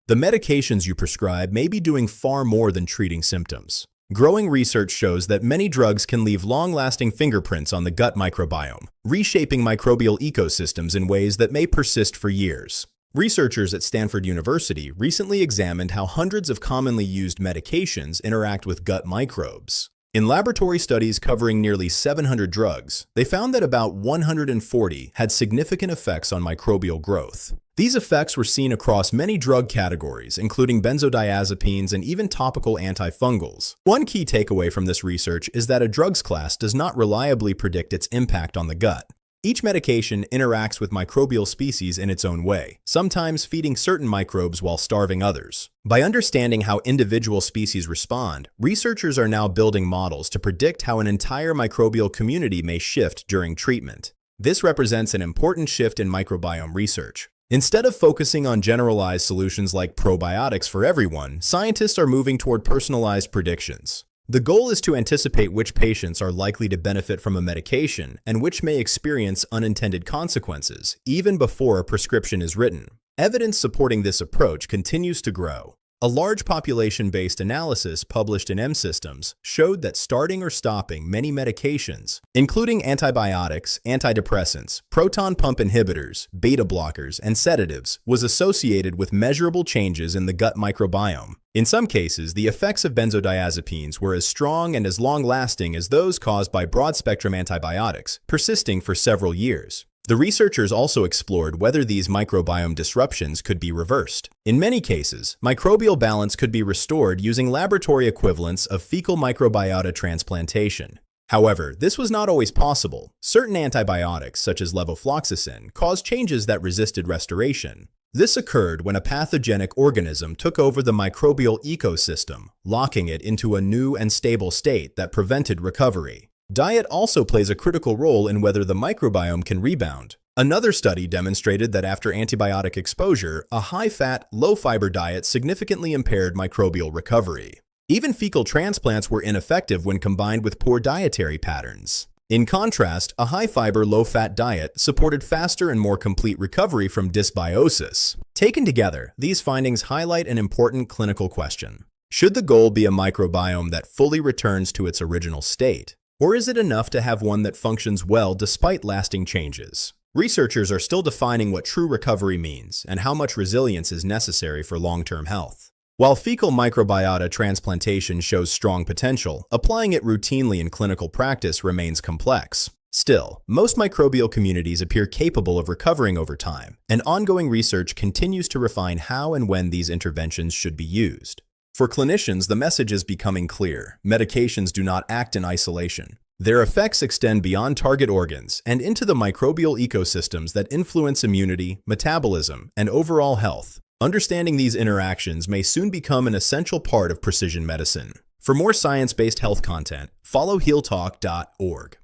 The medications you prescribe may be doing far more than treating symptoms. Growing research shows that many drugs can leave long-lasting fingerprints on the gut microbiome, reshaping microbial ecosystems in ways that may persist for years. Researchers at Stanford University recently examined how hundreds of commonly used medications interact with gut microbes. In laboratory studies covering nearly 700 drugs, they found that about 140 had significant effects on microbial growth. These effects were seen across many drug categories, including benzodiazepines and even topical antifungals. One key takeaway from this research is that a drug's class does not reliably predict its impact on the gut. Each medication interacts with microbial species in its own way, sometimes feeding certain microbes while starving others. By understanding how individual species respond, researchers are now building models to predict how an entire microbial community may shift during treatment. This represents an important shift in microbiome research. Instead of focusing on generalized solutions like probiotics for everyone, scientists are moving toward personalized predictions. The goal is to anticipate which patients are likely to benefit from a medication and which may experience unintended consequences, even before a prescription is written. Evidence supporting this approach continues to grow. A large population-based analysis published in mSystems showed that starting or stopping many medications, including antibiotics, antidepressants, proton pump inhibitors, beta blockers, and sedatives, was associated with measurable changes in the gut microbiome. In some cases, the effects of benzodiazepines were as strong and as long-lasting as those caused by broad-spectrum antibiotics, persisting for several years. The researchers also explored whether these microbiome disruptions could be reversed. In many cases, microbial balance could be restored using laboratory equivalents of fecal microbiota transplantation. However, this was not always possible. Certain antibiotics, such as levofloxacin, caused changes that resisted restoration. This occurred when a pathogenic organism took over the microbial ecosystem, locking it into a new and stable state that prevented recovery. Diet also plays a critical role in whether the microbiome can rebound. Another study demonstrated that after antibiotic exposure, a high-fat, low-fiber diet significantly impaired microbial recovery. Even fecal transplants were ineffective when combined with poor dietary patterns. In contrast, a high-fiber, low-fat diet supported faster and more complete recovery from dysbiosis. Taken together, these findings highlight an important clinical question. Should the goal be a microbiome that fully returns to its original state? Or is it enough to have one that functions well despite lasting changes? Researchers are still defining what true recovery means and how much resilience is necessary for long-term health. While fecal microbiota transplantation shows strong potential, applying it routinely in clinical practice remains complex. Still, most microbial communities appear capable of recovering over time, and ongoing research continues to refine how and when these interventions should be used. For clinicians, the message is becoming clear. Medications do not act in isolation. Their effects extend beyond target organs and into the microbial ecosystems that influence immunity, metabolism, and overall health. Understanding these interactions may soon become an essential part of precision medicine. For more science-based health content, follow HealTalk.org.